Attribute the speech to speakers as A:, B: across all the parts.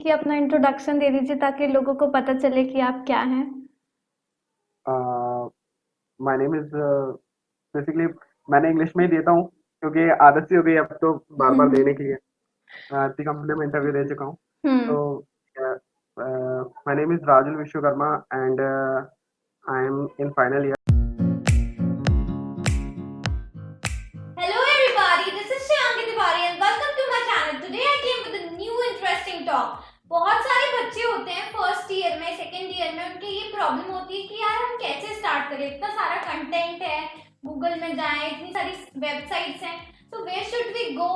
A: कि अपना इंट्रोडक्शन दे दीजिए ताकि लोगों को पता चले कि आप क्या हैं।
B: माय नेम इज बेसिकली मैंने इंग्लिश में ही देता हूँ क्योंकि आदत सी हो गई अब तो बार बार देने की है। इतनी कंपनी में इंटरव्यू दे चुका हूँ।
A: हुँ।
B: तो my name is Rajul Vishwakarma and I am in final year.
A: Hello everybody, this is Shyangi Tiwari and welcome to my channel. Today I came with a new interesting talk. बहुत सारे बच्चे होते हैं फर्स्ट ईयर में, second year में, उनके ये problem होती है कि यार हम कैसे स्टार्ट करें, इतना सारा कंटेंट है, गूगल में जाएं, इतनी सारी वेबसाइट्स हैं, तो वेयर शुड वी गो।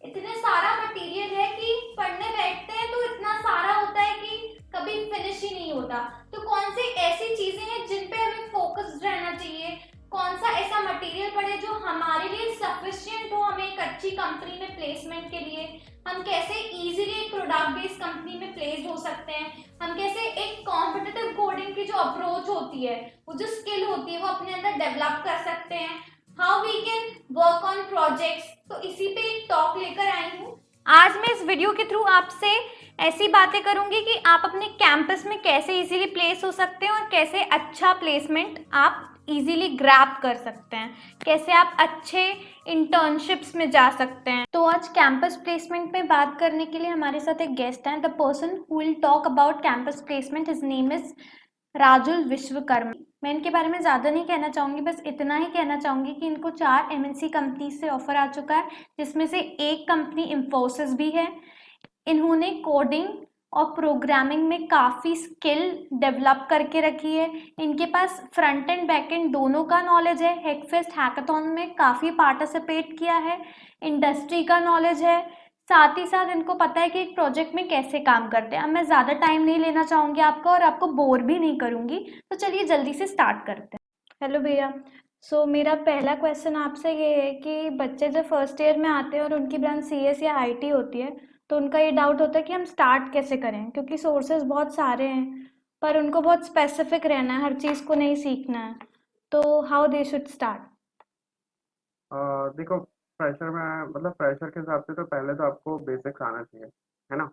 A: इतने सारा मटेरियल है कि पढ़ने बैठते हैं तो इतना सारा होता है कि कभी फिनिश ही नहीं होता। तो कौन सी ऐसी चीजें हैं जिन पे हमें फोकस्ड रहना चाहिए, कौन सा ऐसा मटेरियल पढ़े जो हमारे लिए सफिशिएंट हो हमें एक अच्छी कंपनी में प्लेसमेंट के लिए, हम कैसे इजीली एक प्रोडक्ट बेस्ड कंपनी में प्लेस्ड हो सकते हैं, हम कैसे एक कॉम्पिटिटिव कोडिंग की जो अप्रोच होती है, वो जो स्किल होती है वो अपने अंदर डेवलप कर सकते हैं, how we can work on projects. तो इसी पे एक टॉक लेकर आई हूँ। आज मैं इस वीडियो के थ्रू आपसे ऐसी बातें करूंगी कि आप अपने कैंपस में कैसे इजीली प्लेस हो सकते हैं और कैसे अच्छा प्लेसमेंट आप इजीली ग्रैब कर सकते हैं, कैसे आप अच्छे इंटर्नशिप्स में जा सकते हैं। तो आज कैंपस प्लेसमेंट में बात करने के लिए हमारे साथ एक गेस्ट हैं, the person who will talk about campus placement, his name is Rajul Vishwakarma. मैं इनके बारे में ज़्यादा नहीं कहना चाहूँगी, बस इतना ही कहना चाहूँगी कि इनको 4 एमएनसी कंपनी से ऑफर आ चुका है, जिसमें से एक कंपनी इंफोसिस भी है। इन्होंने कोडिंग और प्रोग्रामिंग में काफ़ी स्किल डेवलप करके रखी है। इनके पास फ्रंट एंड बैक एंड दोनों का नॉलेज है। हेकफेस्ट हैकाथॉन में काफ़ी पार्टिसिपेट किया है। इंडस्ट्री का नॉलेज है। साथ ही साथ इनको पता है कि एक प्रोजेक्ट में कैसे काम करते हैं। अब मैं ज़्यादा टाइम नहीं लेना चाहूँगी आपका और आपको बोर भी नहीं करूँगी, तो चलिए जल्दी से स्टार्ट करते हैं। हेलो भैया। मेरा पहला क्वेश्चन आपसे ये है कि बच्चे जब फर्स्ट ईयर में आते हैं और उनकी ब्रांच सीएस या आईटी होती है, तो उनका ये डाउट होता है कि हम स्टार्ट कैसे करें, क्योंकि सोर्सेज बहुत सारे हैं पर उनको बहुत स्पेसिफिक रहना है, हर चीज़ को नहीं सीखना है। तो हाउ दे शुड स्टार्ट।
B: देखो, फ्रेशर में मतलब फ्रेशर के हिसाब से तो पहले तो आपको बेसिक्स आना चाहिए, है ना।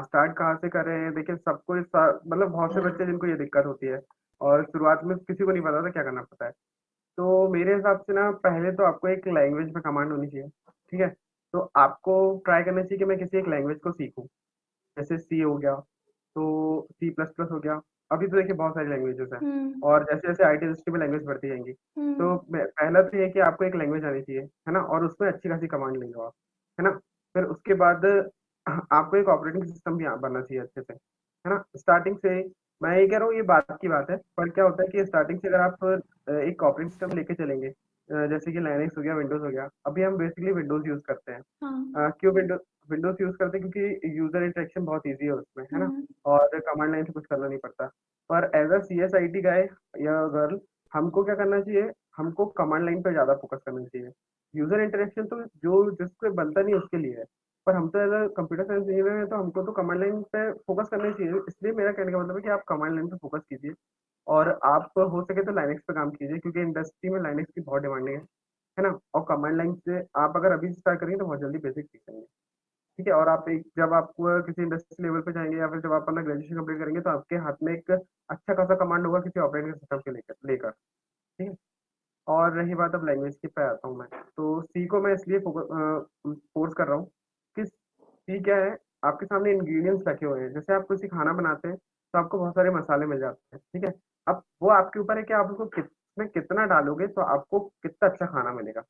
B: स्टार्ट कहाँ से कर रहे हैं, देखिए सबको मतलब बहुत से बच्चे जिनको ये दिक्कत होती है और शुरुआत में किसी को नहीं पता था क्या करना पड़ता है। तो मेरे हिसाब से ना पहले तो आपको एक लैंग्वेज में कमांड होनी चाहिए। ठीक है। तो आपको ट्राई करना चाहिए कि मैं किसी एक लैंग्वेज को सीखूं। जैसे सी हो गया, तो सी प्लस प्लस हो गया। अभी तो देखिए बहुत सारी लैंग्वेजेस हैं
A: हम्म।
B: और जैसे जैसे आई टी इंडस्ट्री में लैंग्वेज बढ़ती जाएंगी। तो
A: हम्म।
B: पहला तो ये है कि आपको एक लैंग्वेज आनी चाहिए, है ना, और उसमें अच्छी खासी कमांड ले लो आप, है ना। फिर उसके बाद आपको एक ऑपरेटिंग सिस्टम भी बनना चाहिए अच्छे से, है ना, स्टार्टिंग से। मैं ये कह रहा हूँ ये बात की बात है, पर क्या होता है कि स्टार्टिंग से अगर आप एक ऑपरेटिंग सिस्टम लेके चलेंगे, जैसे कि लाइनक्स हो गया, विंडोज हो गया। अभी हम बेसिकली विंडोज यूज करते हैं।
A: हाँ।
B: क्यों विंडोज विंडोज यूज करते हैं? क्योंकि यूजर इंटरेक्शन बहुत ईजी है उसमें, है ना,
A: हम्म।
B: और कमांड लाइन से कुछ करना नहीं पड़ता। पर as a C S I T guy या गर्ल, हमको क्या करना चाहिए? हमको कमांड लाइन पे ज़्यादा फोकस करना चाहिए। यूजर इंटरेक्शन तो जो जिससे बनता नहीं उसके लिए है, पर हम तो as a computer science engineer हैं, तो हमको तो कमांड लाइन पे फोकस करना ही चाहिए। इसलिए मेरा कहने का मतलब है कि आप कमांड लाइन पे फोकस कीजिए और आप हो सके तो लाइनक्स पे काम कीजिए, क्योंकि इंडस्ट्री में लाइनक्स की बहुत डिमांडिंग है ना। और कमांड लाइन से आप अगर अभी स्टार्ट करेंगे तो बहुत जल्दी बेसिक सीख जाएंगे। ठीक है। और आप एक जब आप किसी इंडस्ट्री लेवल पे जाएंगे या फिर जब आप अपना ग्रेजुएशन कंप्लीट करेंगे तो आपके हाथ में एक अच्छा खासा कमांड होगा किसी ऑपरेटिंग सिस्टम के लेकर लेकर ठीक है। और रही बात अब लैंग्वेज की पे आता हूँ मैं, तो सी को मैं इसलिए फोर्स कर रहा हूँ कि सी क्या है, आपके सामने इंग्रेडिएंट्स रखे हुए हैं। जैसे आप किसी खाना बनाते हैं तो आपको बहुत सारे मसाले मिल जाते हैं, ठीक है। अब वो आपके ऊपर है कि आप उसको कितने कितना डालोगे तो आपको कितना अच्छा खाना मिलेगा,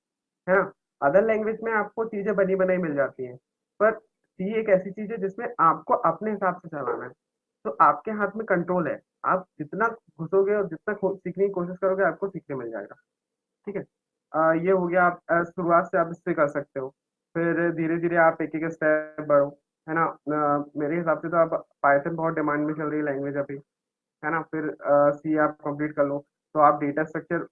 B: है ना। अदर लैंग्वेज में आपको चीजें बनी बनाई मिल जाती हैं, पर सी एक ऐसी चीज है जिसमें आपको अपने हिसाब से चलाना है। तो आपके हाथ में कंट्रोल है। आप जितना घुसोगे और जितना सीखने की कोशिश करोगे आपको सीखने मिल जाएगा। ठीक है। ये हो गया। आप शुरुआत से आप इससे कर सकते हो, फिर धीरे धीरे आप एक एक स्टेप बढ़ो, है ना। मेरे हिसाब से तो अब पाइथन बहुत डिमांड में चल रही है लैंग्वेज अभी, है ना। फिर सी आप कंप्लीट कर लो तो आप डेटा स्ट्रक्चर,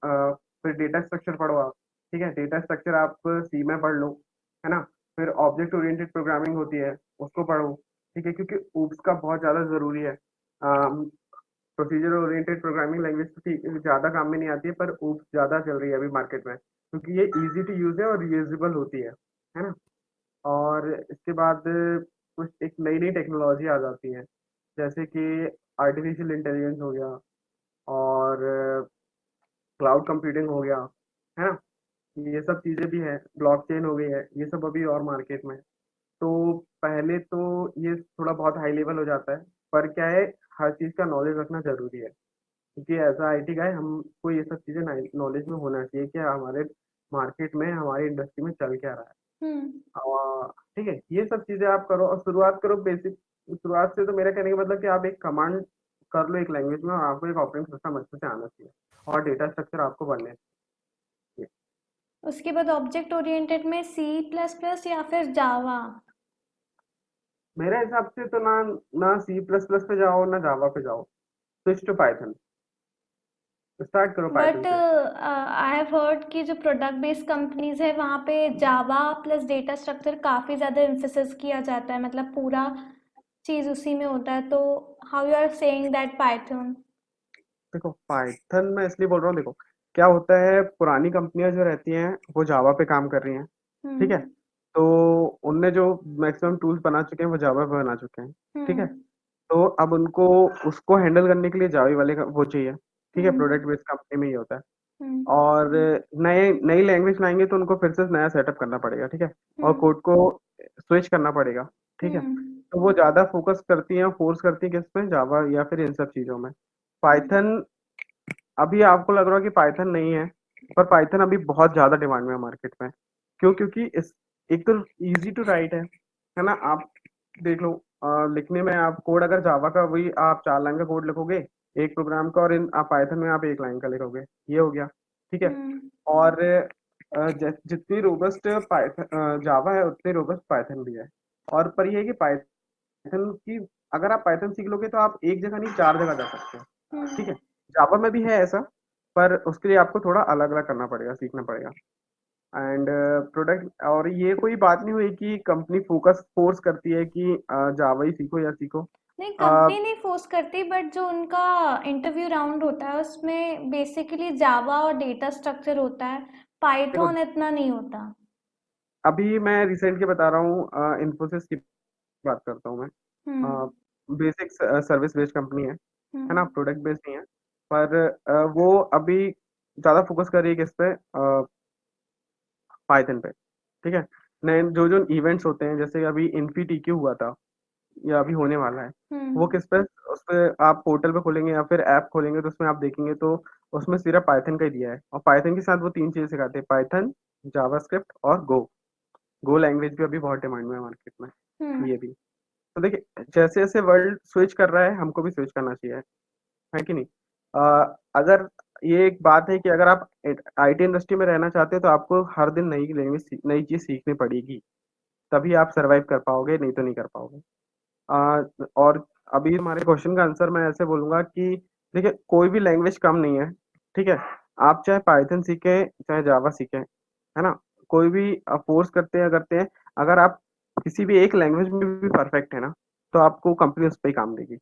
B: फिर डेटा स्ट्रक्चर पढ़ो आप। ठीक है। डेटा स्ट्रक्चर आप सी में पढ़ लो, है ना। फिर ऑब्जेक्ट ओरिएंटेड प्रोग्रामिंग होती है, उसको पढ़ो। ठीक है, क्योंकि ऊप्स का बहुत ज़्यादा ज़रूरी है। प्रोसीजर ओरिएंटेड प्रोग्रामिंग लैंग्वेज तो ठीक ज़्यादा काम में नहीं आती है, पर ऊप्स ज़्यादा चल रही है अभी मार्केट में, क्योंकि ये ईजी टू यूज़ है और रीयूजेबल होती है ना। और इसके बाद कुछ एक नई-नई टेक्नोलॉजी आ जाती है, जैसे कि आर्टिफ़िशियल इंटेलिजेंस हो गया और क्लाउड कंप्यूटिंग हो गया, है ना? ये सब चीज़ें भी हैं, ब्लॉकचेन हो गई है, ये सब अभी और मार्केट में है। तो पहले तो ये थोड़ा बहुत हाई लेवल हो जाता है, पर क्या है, हर चीज़ का नॉलेज रखना ज़रूरी है, क्योंकि एज़ अ आईटी गाय हमको ये सब चीज़ें नॉलेज में होना चाहिए कि हमारे मार्केट में, हमारी इंडस्ट्री में चल क्या रहा है।
A: हम्म।
B: ठीक है? ये सब चीज़ें आप करो और शुरुआत करो बेसिक। शुरुआत से तो मेरा कहने का मतलब कि आप एक कमांड कर लो एक लैंग्वेज में और आपको एक ऑपरेटिंग सिस्टम अच्छे से आना चाहिए और डेटा स्ट्रक्चर आपको बनने चाहिए।
A: उसके बाद ऑब्जेक्ट ओरिएंटेड में सी प्लस प्लस या फिर जावा?
B: मेरे हिसाब से तो ना सी प्लस प्लस पे जाओ ना जावा पे जाओ, स्विच टू पाइथन, स्टार्ट करो पाइथन
A: बट
B: से।
A: आई हैव हर्ड कि जो प्रोडक्ट बेस्ड कंपनीज है वहाँ पे जावा प्लस डेटा स्ट्रक्चर काफ़ी ज़्यादा एम्फेसिस किया जाता है, मतलब पूरा चीज़ उसी में होता है, तो how you are saying that Python?
B: देखो पाइथन मैं इसलिए बोल रहा हूँ, देखो क्या होता है, पुरानी कंपनियां जो रहती हैं वो जावा पे काम कर रही हैं, ठीक है?
A: हम्म।
B: तो उनने जो मैक्सिमम टूल्स बना चुके हैं वो जावा पे बना चुके हैं, ठीक है?
A: हम्म।
B: तो अब उनको उसको हैंडल करने के लिए जावा वाले वो चाहिए, ठीक है?
A: हम्म।
B: प्रोडक्ट बेस्ड कंपनी में ही होता है।
A: हम्म।
B: और नए नई लैंग्वेज लाएंगे तो उनको फिर से नया सेटअप करना पड़ेगा, ठीक है? और
A: हम्म।
B: कोड को स्विच करना पड़ेगा, ठीक है?
A: हम्म।
B: तो वो ज़्यादा फोकस करती हैं, फोर्स करती हैं किस पे, जावा या फिर इन सब चीज़ों में।
A: हम्म।
B: पाइथन, अभी आपको लग रहा है कि पाइथन नहीं है, पर पाइथन अभी बहुत ज़्यादा डिमांड में है मार्केट में। क्यों? क्योंकि इस एक तो ईज़ी टू राइट है ना? आप देख लो, लिखने में आप कोड अगर जावा का वही आप 4 लाइन का कोड लिखोगे, एक प्रोग्राम का, और इन आप पाइथन में आप 1 लाइन का लिखोगे, ये हो गया, ठीक है?
A: हम्म।
B: और जितनी रोबस्ट जावा है उतनी रोबस्ट पाइथन भी है। और पर ये है कि पाइथन की, अगर आप पाइथन सीख लोगे तो आप एक जगह नहीं 4 जगह जा सकते हो,
A: हम्म।
B: ठीक है? जावा में भी है ऐसा, पर उसके लिए आपको थोड़ा अलग-अलग करना पड़ेगा, सीखना पड़ेगा। एंड प्रोडक्ट, और ये कोई बात नहीं हुई कि कंपनी फोर्स करती है कि जावा ही सीखो या सीखो।
A: नहीं,
B: अ,
A: कंपनी नहीं फोर्स करती, बट जो उनका इंटरव्यू राउंड होता है उसमें बेसिकली जावा और डेटा स्ट्रक्चर होता है,
B: देखो
A: पाइथन इतना नहीं होता।
B: अभी मैं रिसेंट की बता रहा हूँ, इन्फोसिस की बात करता हूँ मैं।
A: हम्म।
B: बेसिक सर्विस बेस्ड कंपनी है ना?
A: हम्म।
B: प्रोडक्ट बेस्ड नहीं है। पर वो अभी ज़्यादा फोकस कर रही है किस पे, पाइथन पे, ठीक है? नए जो जो इवेंट्स होते हैं, जैसे अभी इन्फी हुआ था या अभी होने वाला है, वो
A: हम्म।
B: किस पे, उस पे आप पोर्टल पे खोलेंगे या फिर ऐप खोलेंगे तो उसमें आप देखेंगे तो उसमें सिर्फ पाइथन का ही दिया है, और पाइथन के साथ वो 3 चीज़ें सिखाते हैं, पाइथन, जावास्क्रिप्ट और गो लैंग्वेज भी अभी बहुत डिमांड में है मार्केट में,
A: हम्म।
B: ये भी। तो देखिए जैसे जैसे वर्ल्ड स्विच कर रहा है, हमको भी स्विच करना चाहिए, है कि नहीं? अगर ये एक बात है कि अगर आप आईटी इंडस्ट्री में रहना चाहते हो तो आपको हर दिन नई लैंग्वेज, नई चीज़ सीखनी पड़ेगी, तभी आप सर्वाइव कर पाओगे, नहीं तो नहीं कर पाओगे। और अभी हमारे क्वेश्चन का आंसर मैं ऐसे बोलूँगा कि देखिए कोई भी लैंग्वेज कम नहीं है, ठीक है? आप चाहे पाइथन सीखें, चाहे जावा सीखें, है ना? कोई भी फ़ोर्स करते हैं, अगर आप किसी भी एक लैंग्वेज में भी परफेक्ट है ना, तो आपको कंपनी उस पे ही काम देगी।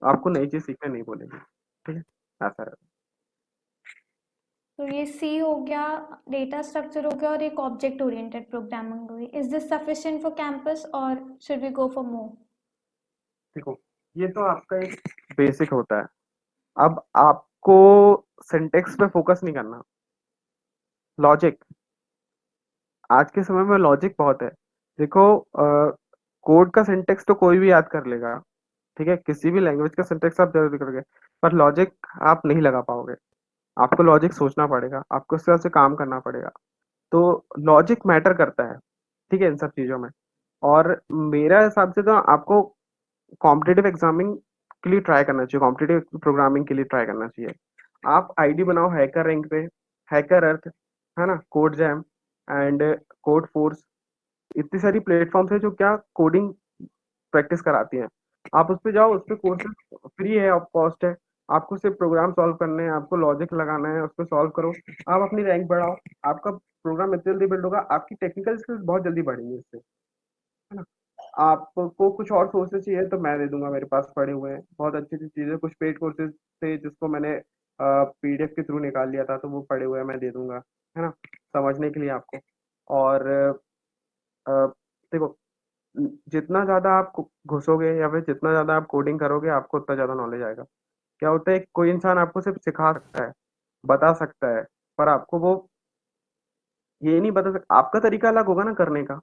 B: आपको नई चीज़ सीखने नहीं बोलेगी, ठीक है? ऐसा है।
A: तो ये सी हो गया, डेटा स्ट्रक्चर हो गया, और एक ऑब्जेक्ट ओरिएंटेड प्रोग्रामिंग हो गई। Is this sufficient for campus और should we go for more?
B: देखो, ये तो आपका एक बेसिक होता है। अब आपको सिंटैक्स पे फोकस नहीं करना, लॉजिक। आज के समय में लॉजिक बहुत है। देखो कोड का सिंटैक्स तो कोई भी याद कर लेगा, ठीक है? किसी भी लैंग्वेज का सिंटैक्स आप जल्दी करोगे, पर लॉजिक आप नहीं लगा पाओगे। आपको लॉजिक सोचना पड़ेगा, आपको उस हिसाब से काम करना पड़ेगा। तो लॉजिक मैटर करता है, ठीक है, इन सब चीज़ों में। और मेरा हिसाब से तो आपको कॉम्पिटिटिव एग्जामिंग के लिए ट्राई करना चाहिए, कॉम्पिटिटिव प्रोग्रामिंग के लिए ट्राई करना चाहिए। आप आईडी बनाओ हैकर रैंक पे, हैकर अर्थ, है ना? Code jam and code force, इतनी सारी प्लेटफॉर्म्स है जो क्या कोडिंग प्रैक्टिस कराती हैं। आप उस पे जाओ, उस पे कोर्सेज फ्री है, ऑफ कॉस्ट है। आपको सिर्फ प्रोग्राम सॉल्व करने हैं, आपको लॉजिक लगाना है, उस पे सॉल्व करो, आप अपनी रैंक बढ़ाओ। आपका प्रोग्राम इतनी जल्दी बिल्ड होगा, आपकी टेक्निकल स्किल्स बहुत जल्दी बढ़ेंगी इससे, है ना? आपको कुछ और सोर्सेज चाहिए तो मैं दे दूंगा, मेरे पास पड़े हुए हैं बहुत अच्छी अच्छी चीज़ें। कुछ पेड कोर्सेज थे जिसको मैंने पीडीएफ के थ्रू निकाल लिया था, तो वो पड़े हुए हैं, मैं दे दूंगा, है ना? समझने के लिए आपको। और देखो जितना ज़्यादा आप घुसोगे या फिर जितना ज़्यादा आप कोडिंग करोगे, आपको उतना ज़्यादा नॉलेज आएगा। क्या होता है, कोई इंसान आपको सिर्फ़ सिखा सकता है, बता सकता है, पर आपको वो ये नहीं बता सक आपका तरीका अलग होगा ना करने का,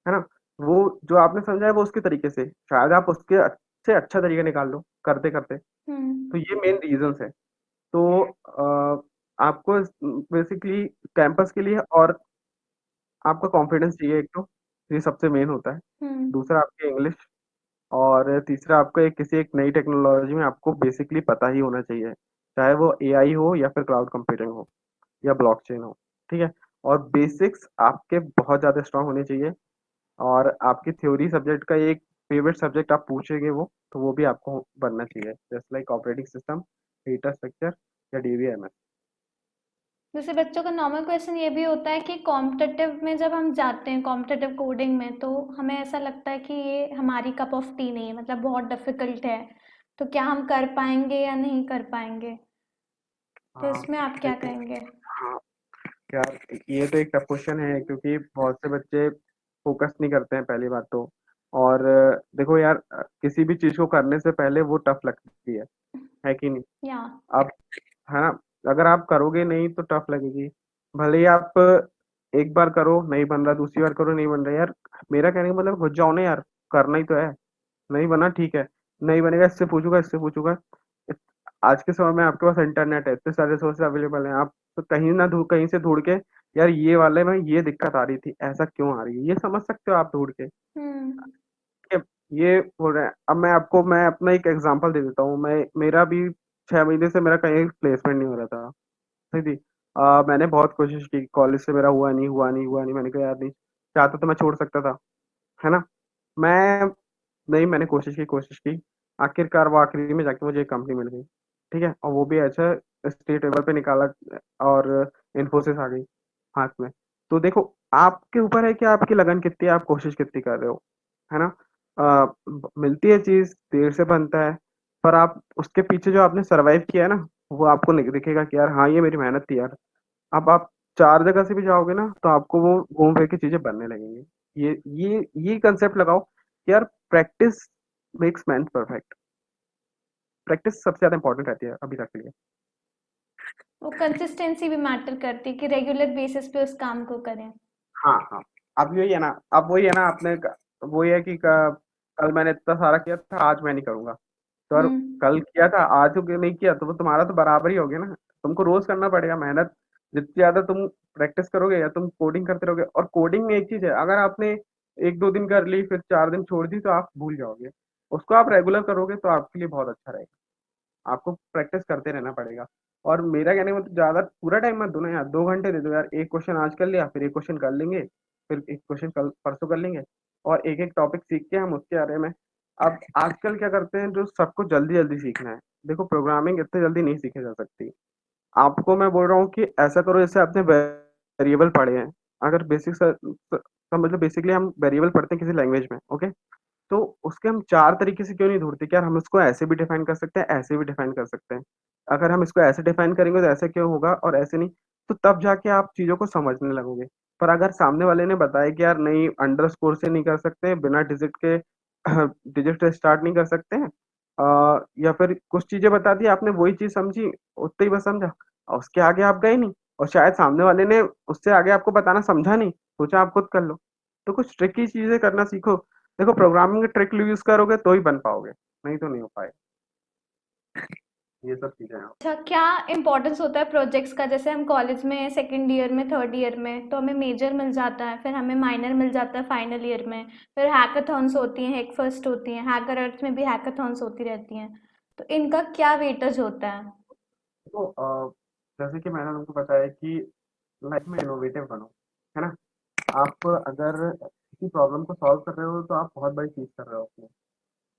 B: है ना? वो जो आपने समझा है वो उसके तरीके से, शायद आप उसके से अच्छा तरीका निकाल लो करते-करते। तो
A: हम्म।
B: ये मेन रीज़न्स हैं। तो आपको बेसिकली कैंपस के लिए और आपका कॉन्फिडेंस चाहिए एक तो, ये सबसे मेन होता है।
A: हम्म।
B: दूसरा आपकी इंग्लिश और तीसरा आपको किसी एक नई टेक्नोलॉजी में आपको बेसिकली पता ही होना चाहिए। चाहे वो एआई हो या फिर क्लाउड कंप्यूटिंग हो या ब्लॉकचेन हो, ठीक है? और बेसिक्स आपके बहुत ज़्यादा स्ट्रॉन्ग होने चाहिए और आपकी थ्योरी सब्जेक्ट का एक फेवरेट सब्जेक्ट आप पूछेंगे वो, तो वो भी आपको बनना चाहिए। Just like operating system, data structure या डीबीएमएस।
A: जैसे बच्चों का नॉर्मल क्वेश्चन ये भी होता है कि कॉम्पिटिटिव में जब हम जाते हैं कॉम्पिटिटिव कोडिंग में, तो हमें ऐसा लगता है कि ये हमारी कप ऑफ टी नहीं है, मतलब बहुत डिफिकल्ट है। तो क्या हम कर पाएंगे या नहीं कर पाएंगे? तो
B: हाँ,
A: इसमें आप क्या
B: देखो।
A: कहेंगे?
B: हाँ, यार ये तो एक टफ क्वेश्चन है क्योंकि बहुत से बच्चे फोकस नहीं करते हैं पहली बात तो। और देखो यार, किसी भी चीज़ को करने से पहले वो टफ लगती है कि नहीं?
A: या।
B: आप, है ना? अगर आप करोगे नहीं तो टफ लगेगी। भले ही आप एक बार करो नहीं बन रहा, दूसरी बार करो नहीं बन रहा यार, मेरा कहने का मतलब घुस जाओ ना यार, करना ही तो है। नहीं बना ठीक है, नहीं बनेगा इससे पूछूंगा इससे पूछूंगा। आज के समय में आपके पास इंटरनेट है, इतने सारे सोर्सेज अवेलेबल हैं, आप तो कहीं ना ढूंढ कहीं से ढूंढ के यार ये वाले में ये दिक्कत आ रही थी, ऐसा क्यों आ रही है, ये समझ सकते हो आप ढूंढ के।
A: हम्म।
B: ठीक है, ये हो रहा है। अब मैं अपना एक एग्जांपल दे देता हूँ। मैं मेरा भी 6 महीने से मेरा कहीं प्लेसमेंट नहीं हो रहा था। सही थी। मैंने बहुत कोशिश की, कॉलेज से मेरा हुआ नहीं। मैंने कहा यार नहीं, चाहता तो मैं छोड़ सकता था, है ना? मैं नहीं, मैंने कोशिश की। आखिरकार वो आखिरी में जाके मुझे एक कंपनी मिल गई, ठीक है? और वो भी ऐसा स्टेट लेवल पे निकाला और इन्फोसिस आ गई हाथ में। तो देखो, आपके ऊपर है कि आपकी लगन कितनी है, आप कोशिश कितनी कर रहे हो, है ना? मिलती है चीज़, देर से बनता है, पर आप उसके पीछे जो आपने सर्वाइव किया है ना, वो आपको दिखेगा कि यार हाँ, ये मेरी मेहनत थी यार। अब आप 4 जगह से भी जाओगे ना, तो आपको वो घूम फिर के चीज़ें बनने लगेंगी। ये कांसेप्ट लगाओ कि यार practice makes man perfect. Practice सबसे ज़्यादा इम्पोर्टेंट रहती है अभी तक के लिए।
A: वो कंसिस्टेंसी भी मैटर करती है कि रेगुलर बेसिस पे उस काम को करें।
B: हाँ, हाँ। अब यही है ना, अब वही है ना, आपने वही है कि कल मैंने इतना सारा किया था, आज मैं नहीं करूंगा। तो और
A: हम्म।
B: कल किया था, आज नहीं किया, तो वो तुम्हारा तो बराबर ही हो गया ना। तुमको रोज करना पड़ेगा मेहनत। जितनी ज्यादा तुम प्रैक्टिस करोगे या तुम कोडिंग करते रहोगे, और कोडिंग में एक चीज है, अगर आपने 1-2 दिन कर ली फिर 4 दिन छोड़ दी तो आप भूल जाओगे। उसको आप रेगुलर करोगे तो आपके लिए बहुत अच्छा रहेगा। आपको प्रैक्टिस करते रहना पड़ेगा। और मेरा कहने का मतलब ज़्यादा पूरा टाइम मत दो ना यार, 2 घंटे दे दो यार। एक क्वेश्चन आज कर लिया, फिर एक क्वेश्चन कर लेंगे, फिर एक क्वेश्चन कल परसों कर लेंगे, और एक एक टॉपिक सीख के हम उसके बारे में। अब आजकल क्या करते हैं, जो सबको जल्दी जल्दी सीखना है। देखो, प्रोग्रामिंग इतने जल्दी नहीं सीखी जा सकती। आपको मैं बोल रहा हूँ कि ऐसा करो जैसे आपने वेरिएबल पढ़े हैं। अगर बेसिक का मतलब बेसिकली हम वेरिएबल पढ़ते हैं किसी लैंग्वेज में, ओके? तो उसके हम 4 तरीके से क्यों नहीं ढूँढते कि यार हम इसको ऐसे भी डिफाइन कर सकते हैं, ऐसे भी डिफाइन कर सकते हैं। अगर हम इसको ऐसे डिफाइन करेंगे तो ऐसे क्यों होगा और ऐसे नहीं, तो तब जाके आप चीज़ों को समझने लगोगे। पर अगर सामने वाले ने बताया कि यार नहीं, अंडरस्कोर से नहीं कर सकते, बिना डिजिट के डिजिट से स्टार्ट नहीं कर सकते हैं, या फिर कुछ चीज़ें बता दी, आपने वही चीज़ समझी, उतना ही बस समझा और उसके आगे आप गए नहीं, और शायद सामने वाले ने उससे आगे आपको बताना समझा नहीं, सोचा आप खुद कर लो। तो कुछ ट्रिकी चीज़ें करना सीखो। देखो, प्रोग्रामिंग का ट्रिक यूज़ करोगे तो ही बन पाओगे, नहीं तो नहीं हो पाएगा। ये सब चीज़ें हैं।
A: अच्छा, क्या इम्पोर्टेंस होता है प्रोजेक्ट्स का? जैसे हम कॉलेज में सेकंड ईयर में थर्ड ईयर में तो हमें मेजर मिल जाता है, फिर हमें माइनर मिल जाता है फाइनल ईयर में, फिर हैकाथॉन्स होती हैं, हैक फर्स्ट होती हैं, हैकर अर्थ में भी हैकाथॉन्स होती रहती हैं। तो इनका क्या वेटेज होता है?
B: तो जैसे कि मैंने तुमको बताया कि लाइफ में इनोवेटिव बनो, है ना? आप अगर किसी प्रॉब्लम को सॉल्व कर रहे हो तो आप बहुत बड़ी चीज़ कर रहे हो अपनी।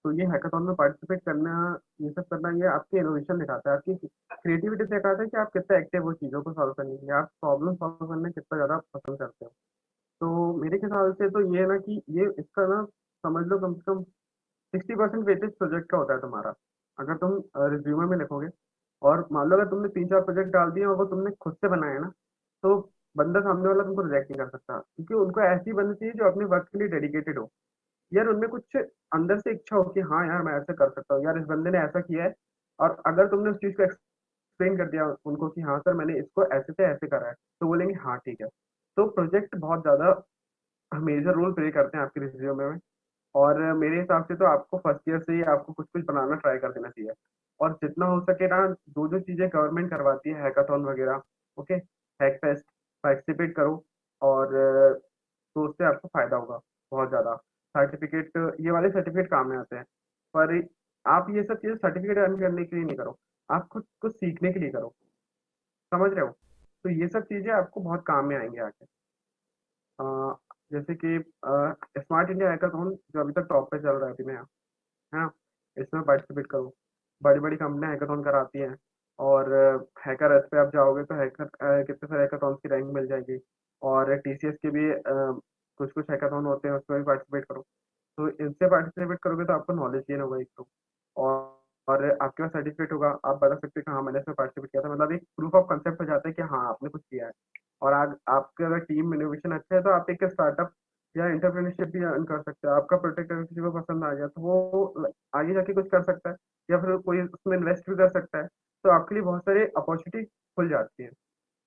B: तो ये हैकाथॉन में पार्टिसिपेट करना, ये सब करना, ये आपकी इनोवेशन दिखाता है, आपकी क्रिएटिविटी दिखाता है कि आप कितना एक्टिव हो चीज़ों को सॉल्व करने के लिए, आप प्रॉब्लम सॉल्व करना कितना ज़्यादा पसंद करते हो। तो मेरे ख्याल से तो ये है ना कि ये इसका ना, समझ लो कम से कम 60% वेटेज प्रोजेक्ट का होता है तुम्हारा। अगर तुम रिज्यूमे में लिखोगे और मान लो अगर तुमने 3-4 प्रोजेक्ट डाल दिए और वो तुमने खुद से बनाए ना, तो बंदा सामने वाला तुमको रिजेक्ट नहीं कर सकता, क्योंकि उनको ऐसी बंदी चाहिए जो अपने वर्क के लिए डेडिकेटेड हो। यार उनमें कुछ अंदर से इच्छा हो कि हाँ यार मैं ऐसा कर सकता हूँ, यार इस बंदे ने ऐसा किया है। और अगर तुमने उस चीज़ को एक्सप्लेन कर दिया उनको कि हाँ सर मैंने इसको ऐसे से ऐसे करा है, तो बोलेंगे हाँ ठीक है। तो प्रोजेक्ट बहुत ज़्यादा मेजर रोल प्ले करते हैं आपके रिज्यूमे में। और मेरे हिसाब से तो आपको फर्स्ट ईयर से ही आपको कुछ-कुछ बनाना ट्राई कर देना चाहिए। और जितना हो सके ना, जो-जो चीज़ें गवर्नमेंट करवाती है, हैकाथॉन वगैरह, ओके, हैकफेस्ट, पार्टिसिपेट करो। और तो उससे आपको फ़ायदा होगा बहुत ज़्यादा। सर्टिफ़िकेट, ये वाले सर्टिफ़िकेट काम में आते हैं। पर आप ये सब चीज़ें सर्टिफ़िकेट अर्न करने के लिए नहीं करो, आप खुद कुछ सीखने के लिए करो, समझ रहे हो? तो ये सब चीज़ें आपको बहुत काम में आएँगे आगे। अ, जैसे कि स्मार्ट इंडिया हैकाथॉन जो अभी तक टॉप पे चल रहा है अभी नया, है ना? इसमें पार्टिसिपेट करो। बड़ी-बड़ी कंपनियाँ हैकाथॉन कराती हैं। और हैकर एप पे आप जाओगे तो कितने सारे हैकाथॉन्स की रैंक मिल जाएगी। और टीसीएस के भी कुछ-कुछ हैकाथॉन होते हैं, उसमें भी पार्टिसिपेट करो। तो इनसे पार्टिसिपेट करोगे तो आपको नॉलेज गेन होगा एक तो। और और आपके पास सर्टिफ़िकेट होगा, आप बता सकते हो कि हाँ, मैंने इसमें पार्टिसिपेट किया था। मतलब एक प्रूफ ऑफ कांसेप्ट हो जाता है कि हाँ, आपने कुछ किया है। और आज आपके अगर टीम इनोवेशन अच्छा है तो आप एक स्टार्टअप या एंटरप्रेन्योरशिप भी अर्न कर सकते हो। आपका प्रोडक्ट अगर किसी को पसंद आ गया तो वो आगे जाके कुछ कर सकता है, या फिर कोई उसमें इन्वेस्ट भी कर सकता है। तो आपके लिए बहुत सारी अपॉर्च्युनिटी खुल जाती है।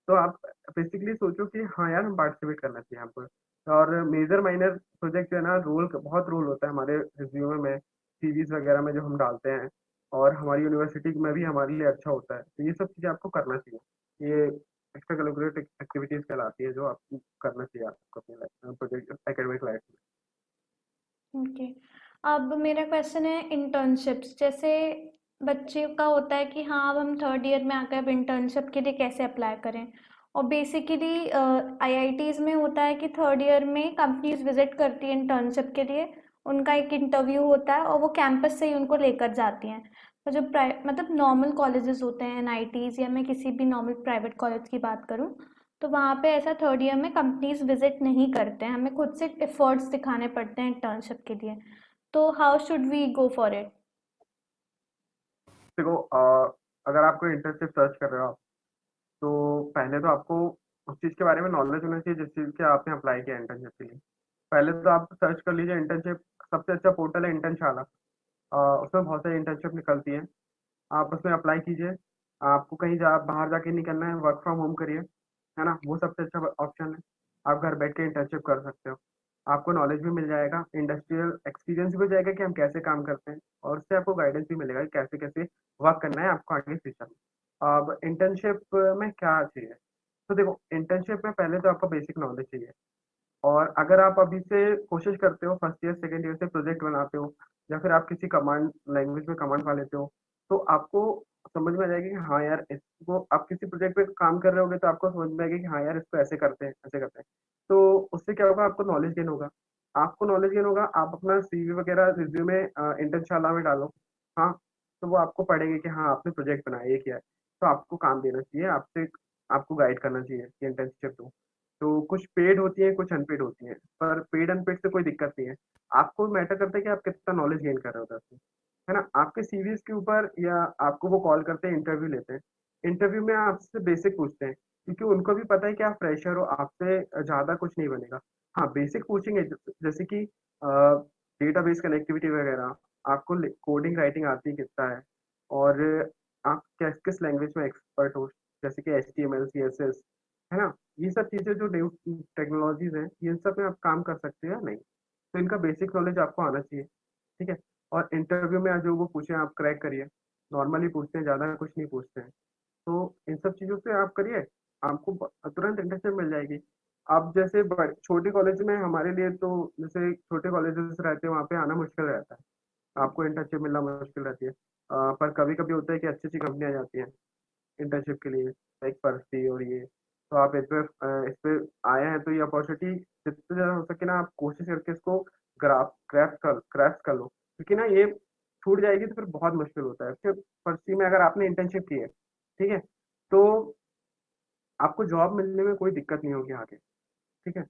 B: तो आप बेसिकली सोचो कि हाँ यार, हम पार्टिसिपेट करना चाहिए हमको। और मेजर माइनर प्रोजेक्ट जो है ना, बहुत रोल होता है हमारे रिज्यूमे में, सीवीज वगैरह में जो हम डालते हैं। और हमारी यूनिवर्सिटी में भी हमारे लिए अच्छा होता है, तो ये सब चीज़ें आपको करना चाहिए। ये एक्स्ट्रा करिकुलर एक्टिविटीज कहलाती है, जो आपको करना चाहिए आपको अपनी लाइफ प्रोजेक्ट एकेडमिक लाइफ में।
A: ओके। अब मेरा क्वेश्चन है इंटर्नशिप्स। जैसे बच्चे का होता है कि हाँ अब हम थर्ड ईयर में आकर अब इंटर्नशिप के लिए कैसे अप्लाई करें। और बेसिकली आईआईटीज़ में होता है कि थर्ड ईयर में कंपनीज विजिट करती है इंटर्नशिप के लिए। उनका एक इंटरव्यू होता है और वो कैंपस से ही उनको लेकर जाती हैं। तो जो मतलब नॉर्मल कॉलेजेस होते हैं एनआईटीज़, या मैं किसी भी नॉर्मल प्राइवेट कॉलेज की बात करूँ, तो वहाँ पे ऐसा थर्ड ईयर में कंपनीज विजिट नहीं करते हैं, हमें खुद से एफर्ट्स दिखाने पड़ते हैं इंटर्नशिप के लिए। तो how should we go for it?
B: देखो, अगर आप कोई इंटर्नशिप सर्च कर रहे हो आप, तो पहले तो आपको उस चीज़ के बारे में नॉलेज होना चाहिए जिस चीज़ के आपने अप्लाई किया इंटर्नशिप के लिए। पहले तो आप सर्च कर लीजिए इंटर्नशिप। सबसे अच्छा पोर्टल है इंटर्नशाला। उसमें बहुत सारी इंटर्नशिप निकलती हैं। आप उसमें अप्लाई कीजिए। आपको कहीं बाहर जाके नहीं करना है, वर्क फ्रॉम होम करिए, है ना? वो सबसे अच्छा ऑप्शन है। आप घर बैठ के इंटर्नशिप कर सकते हो। आपको नॉलेज भी मिल जाएगा, इंडस्ट्रियल एक्सपीरियंस भी हो जाएगा कि हम कैसे काम करते हैं, और उससे आपको गाइडेंस भी मिलेगा कि कैसे-कैसे वर्क करना है आपको आगे फ्यूचर में। अब इंटर्नशिप में क्या चाहिए? तो देखो, इंटर्नशिप में पहले तो आपको बेसिक नॉलेज चाहिए। और अगर आप अभी से कोशिश करते हो, फर्स्ट ईयर, सेकंड ईयर से प्रोजेक्ट बनाते हो, या फिर आप किसी कमांड लैंग्वेज में कमांड पा लेते हो, तो आपको समझ में आ जाएगी कि हाँ यार, इसको आप किसी प्रोजेक्ट पे काम कर रहे होगे तो आपको समझ में आएगी कि हाँ यार, इसको ऐसे करते हैं, ऐसे करते हैं। तो उससे क्या होगा, आपको नॉलेज गेन होगा। आपको नॉलेज गेन होगा, आप अपना सीवी वगैरह रिज्यूमे इंटर्नशाला में डालो। हाँ, तो वो आपको पढ़ेंगे कि हाँ, आपने प्रोजेक्ट बनाया, ये किया है। तो आपको काम देना चाहिए, आपसे आपको गाइड करना चाहिए कि इंटर्नशिप दो। तो कुछ पेड होती हैं, कुछ अनपेड होती हैं, पर पेड अनपेड से कोई दिक्कत नहीं है। आपको मैटर करता है कि आप कितना नॉलेज गेन कर रहे हो उधर से, है ना? आपके सीवीज़ के ऊपर, या आपको वो कॉल करते हैं, इंटरव्यू लेते हैं। इंटरव्यू में आपसे बेसिक पूछते हैं, क्योंकि उनको भी पता है कि आप फ्रेशर हो, आपसे ज़्यादा कुछ नहीं बनेगा। हाँ, बेसिक पूछेंगे जैसे कि डेटाबेस कनेक्टिविटी वगैरह, आपको कोडिंग राइटिंग आती है कितना है, और आप किस लैंग्वेज में एक्सपर्ट हो, जैसे कि एचटीएमएल, सीएसएस, है ना? ये सब चीज़ें जो न्यू टेक्नोलॉजीज़ हैं, ये इन सब में आप काम कर सकते हो या नहीं? तो इनका बेसिक नॉलेज आपको आना चाहिए, ठीक है? और इंटरव्यू में जो वो पूछे आप क्रैक करिए। नॉर्मली पूछते हैं, ज़्यादा कुछ नहीं पूछते हैं। तो इन सब चीज़ों से आप करिए, आपको तुरंत इंटर्नशिप मिल जाएगी। अब जैसे छोटे कॉलेज में हमारे लिए तो, जैसे छोटे कॉलेजेस रहते हैं, वहाँ पे आना मुश्किल रहता है। आपको इंटर्नशिप मिलना मुश्किल रहती है। पर कभी-कभी होता है कि अच्छी-अच्छी कंपनियाँ आ जाती हैं इंटर्नशिप के लिए, लाइक पर्सी और ये। तो आप इस पे आए हैं, तो ये अपॉर्चुनिटी जितनी ज़्यादा हो सके ना, आप कोशिश करके इसको ग्रैस्प कर लो। क्योंकि ना ये छूट जाएगी तो फिर बहुत मुश्किल होता है। फिर पर्सी में अगर आपने इंटर्नशिप की है, ठीक है? तो आपको जॉब मिलने में कोई दिक्कत नहीं होगी आगे, ठीक है?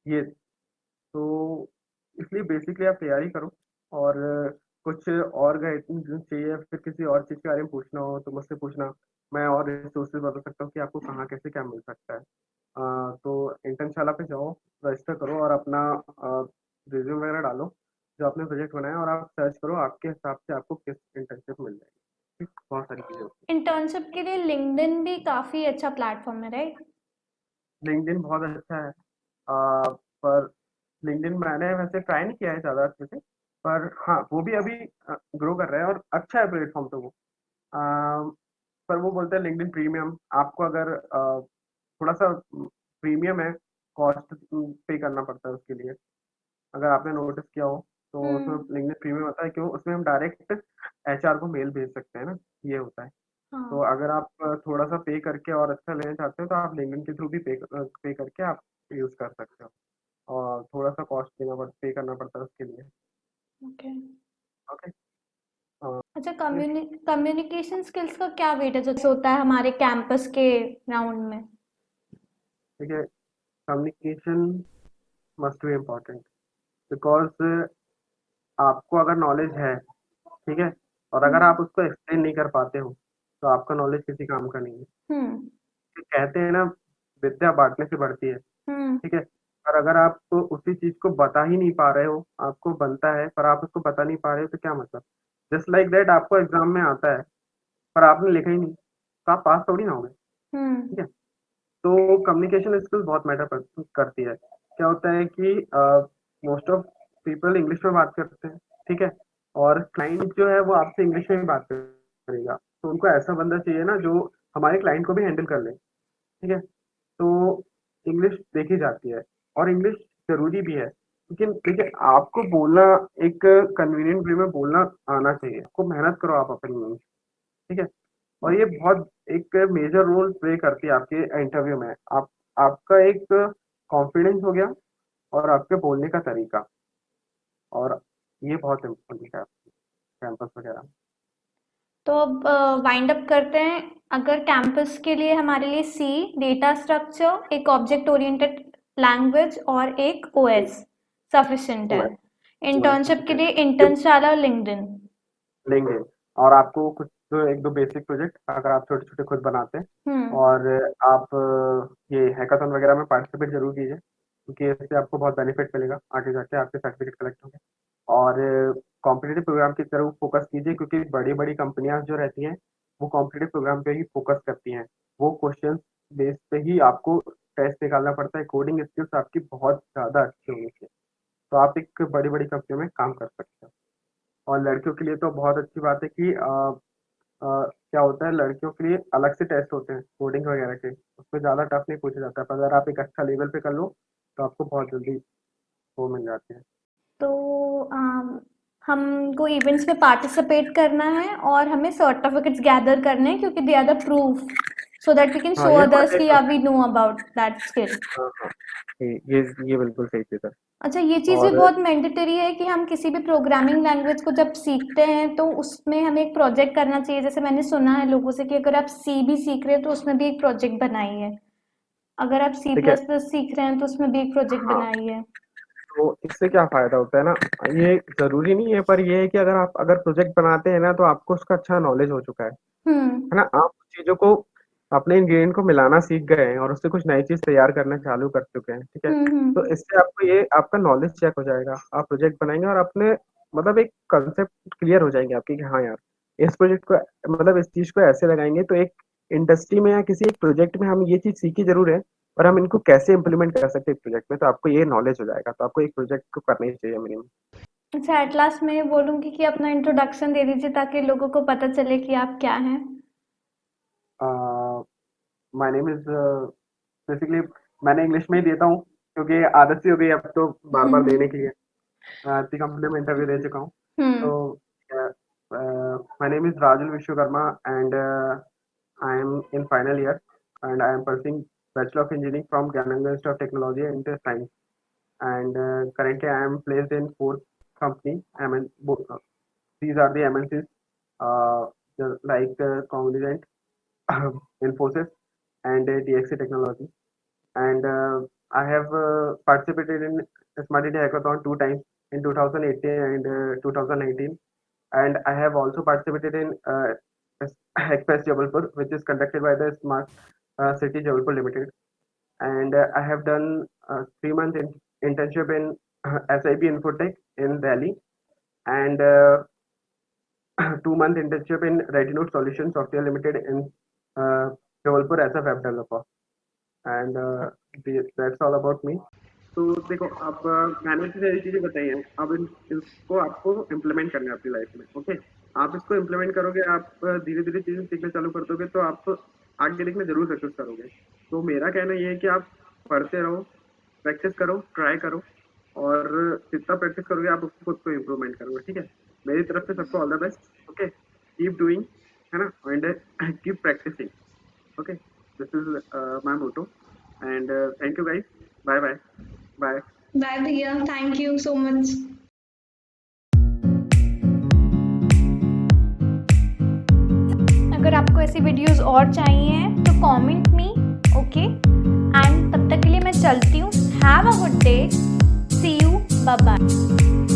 B: ये तो इसलिए बेसिकली आप तैयारी करो। और कुछ और गाइडेंस चाहिए, फिर किसी और चीज़ के बारे में पूछना हो तो मुझसे पूछना। मैं और रिसोर्सेज़ बता सकता हूँ कि आपको कहाँ कैसे क्या मिल सकता है। तो इंटर्नशाला पे जाओ, रजिस्टर करो और अपना रिज़्यूम वगैरह डालो। जो आपने प्रोजेक्ट बनाया और आप सर्च करो आपके हिसाब से आपको किस इंटर्नशिप मिल जाएगी। ठीक, बहुत सारी चीज़ें होती
A: इंटर्नशिप के लिए लिंक्डइन भी काफ़ी अच्छा प्लेटफ़ॉर्म है, राइट?
B: हैं। लिंक्डइन बहुत अच्छा है। अ, पर लिंक्डइन मैंने वैसे ट्राई नहीं किया है ज़्यादा अच्छे से, पर हाँ, वो भी अभी ग्रो कर रहा है और अच्छा है प्लेटफ़ॉर्म तो वो। अ, पर वो बोलते हैं लिंक्डइन प्रीमियम आपको अगर थोड़ा-सा प्रीमियम है, कॉस्ट पे करना पड़ता है उसके लिए। अगर आपने नोटिस किया हो, तो उसमें
A: हुँ,
B: लिंक्डइन प्रीमियम होता है क्यों? उसमें हम डायरेक्ट एचआर को मेल भेज सकते हैं ना, ये होता है। तो
A: हाँ।
B: अगर आप थोड़ा-सा पे करके और अच्छा लेना चाहते हो, तो आप लिंक्डइन के थ्रू भी पे करके आप यूज़ कर सकते हो और थोड़ा-सा कॉस्ट पे करना पड़ता है उसके लिए।
A: ओके।
B: ओके। अ,
A: अच्छा,
B: ये
A: कम्युनिकेशन स्किल्स का क्या वेटेज होता है हमारे कैंपस के राउंड में?
B: देखिए, communication must be important because आपको अगर नॉलेज है, ठीक है? और अगर
A: हुँ,
B: आप उसको एक्सप्लेन नहीं कर पाते हो, तो आपका नॉलेज किसी काम का नहीं है।
A: हुँ,
B: कहते हैं ना, विद्या बाँटने से बढ़ती है,
A: हुँ,
B: ठीक है? और अगर आप उसी चीज़ को बता ही नहीं पा रहे हो, आपको बनता है पर आप उसको बता नहीं पा रहे हो तो क्या मतलब? जस्ट लाइक दैट आपको एग्ज़ाम में आता है, पर आपने लिखा ही नहीं, तो आप पास थोड़ी ना होगे,
A: हुँ,
B: ठीक है? तो कम्युनिकेशन स्किल्स बहुत मैटर करती है। क्या होता है कि मोस्ट ऑफ पीपल इंग्लिश में बात करते हैं, ठीक है? और क्लाइंट जो है वो आपसे इंग्लिश में ही बात करेगा। तो उनको ऐसा बंदा चाहिए ना जो हमारे क्लाइंट को भी हैंडल कर ले, ठीक है? तो इंग्लिश देखी जाती है और इंग्लिश ज़रूरी भी है। लेकिन देखिए आपको बोलना एक कन्वीनिएंट वे में बोलना आना चाहिए। आपको मेहनत करो आप अपनी में, ठीक है? और ये बहुत एक मेजर रोल प्ले करती है आपके इंटरव्यू में। आप आपका एक कॉन्फिडेंस हो गया और आपके बोलने का तरीका और ये बहुत इम्पोर्टेंट है कैंपस वगैरह में।
A: तो अब वाइंड अप करते हैं। अगर कैंपस के लिए हमारे लिए सी, डेटा स्ट्रक्चर, एक ऑब्जेक्ट ओरिएंटेड लैंग्वेज और एक ओएस सफिशिएंट है।
B: ओएस ओएस
A: इंटर्नशिप के
B: सफिशिएंट
A: लिए
B: ये
A: इंटर्नशाला लिंक्डइन।
B: लेंगे और आपको कुछ 1-2 बेसिक प्रोजेक्ट अगर आप छोटे-छोटे खुद बनाते हैं
A: हम्म।
B: और आप ये हैकाथॉन वगैरह में पार्टिसिपेट ज़रूर कीजिए, क्योंकि इससे आपको बहुत बेनिफिट मिलेगा, आगे जाके आपके सर्टिफिकेट कलेक्ट होंगे। और कॉम्पिटिटिव प्रोग्राम की तरफ फोकस कीजिए क्योंकि बड़ी-बड़ी कंपनियाँ जो रहती हैं, वो कॉम्पिटिटिव प्रोग्राम पे ही फोकस करती हैं। वो क्वेश्चंस बेस पे ही आपको टेस्ट निकालना पड़ता है, कोडिंग स्किल्स आपकी बहुत ज़्यादा अच्छी होनी चाहिए, तो आप एक बड़ी-बड़ी कंपनियों में काम कर सकते हो। और लड़कियों के लिए तो बहुत अच्छी बात है कि क्या होता है लड़कियों के लिए अलग से टेस्ट होते हैं कोडिंग वगैरह के, उसमें ज़्यादा टफ नहीं पूछा जाता है, पर अगर आप एक अच्छा लेवल पे कर लो, तो आपको बहुत जल्दी वो मिल जाते हैं।
A: तो हमको इवेंट्स में पार्टिसिपेट करना है और हमें सर्टिफिकेट्स गैदर करने हैं क्योंकि they are the proof so that we can
B: हाँ,
A: शो
B: ये
A: अदर्स
B: बात
A: कि
B: एकदम
A: या we know about that skill.
B: हाँ, हाँ। ये बिल्कुल सही चीज़ है
A: अच्छा, ये चीज़ भी
B: और
A: बहुत मैंडेटरी है कि हम किसी भी प्रोग्रामिंग लैंग्वेज को जब सीखते हैं तो उसमें हमें एक प्रोजेक्ट करना चाहिए। जैसे मैंने सुना है लोगों से कि अगर आप सी भी सीख रहे हो तो उसमें भी एक प्रोजेक्ट बनाइए। अगर आप सी
B: ठीक है
A: प्लस प्लस सीख रहे हैं तो उसमें भी एक प्रोजेक्ट
B: हाँ,
A: बनाइए।
B: तो इससे क्या फ़ायदा होता है ना, ये ज़रूरी नहीं है पर ये है कि अगर प्रोजेक्ट बनाते हैं ना, तो आपको उसका अच्छा नॉलेज हो चुका
A: हम्म,
B: है ना? आप चीज़ों को अपने इंग्रीडिएंट को मिलाना सीख गए हैं और उससे कुछ नई चीज़ तैयार करना चालू कर चुके हैं, ठीक है? तो
A: हम्म।
B: इससे आपको ये आपका नॉलेज चेक हो जाएगा। आप प्रोजेक्ट बनाएँगे और अपने मतलब एक कांसेप्ट क्लियर हो जाएँगे आपके कि हाँ यार, इस प्रोजेक्ट को मतलब इस चीज़ को ऐसे लगाएँगे तो एक इंडस्ट्री में या किसी एक प्रोजेक्ट में हम ये चीज़ सीखी ज़रूर है, पर हम इनको कैसे इम्प्लीमेंट कर सकते हैं एक प्रोजेक्ट में, तो आपको ये नॉलेज हो जाएगा। तो आपको एक प्रोजेक्ट को करना ही चाहिए मिनिमम।
A: अच्छा, एट लास्ट मैं ये बोलूँगी कि अपना इंट्रोडक्शन दे दीजिए ताकि लोगों को पता चले कि आप क्या हैं।
B: अ, माय नेम इज़ बेसिकली मैंने इंग्लिश में ही देता हूँ, क्योंकि आदत सी हो गई अब तो बार-बार देने की है। इतनी कंपनी में इंटरव्यू दे चुका हूँ।
A: हुँ,
B: So, my name is Rajul Vishwakarma and I am in final year and I am pursuing Bachelor of Engineering from Gyananga Institute of Technology and Science. And currently I am placed in four company. These are the MNCs like Cognizant, Infosys, and DXC Technology. And I have participated in Smart City Hackathon two times in 2018 and 2019, and I have also participated in Hackfest Jabalpur, which is conducted by the Smart City Jabalpur Limited, and I have done 3 month internship in SIP Infotech in Delhi, and 2-month internship in Retinode Solutions Software Limited in Jawalpur as a web developer. And that's all about me. तो देखो अब मैंने इतनी सारी चीजें बताई हैं, अब इसको आपको इम्प्लीमेंट करना है अपनी लाइफ में। ओके, आप इसको इम्प्लीमेंट करोगे, आप धीरे धीरे चीजें सीखना चालू कर दोगे, तो आप आगे देखना जरूर सक्सेस करोगे। तो मेरा कहना ये है कि आप पढ़ते रहो, प्रैक्टिस करो, ट्राई करो, और जितना प्रैक्टिस करोगे आप उसको खुद को इम्प्रूवमेंट करोगे। ठीक है, मेरी तरफ से सबको all the best. Okay, keep doing, है ना, and keep practicing. Okay, this is my motto, and thank you guys, bye bye bye.
C: Bye भैया, थैंक यू सो मच।
A: अगर आपको ऐसी वीडियोस और चाहिए तो कमेंट मी, ओके, एंड तब तक के लिए मैं चलती हूँ। Have a good day, see you, bye bye.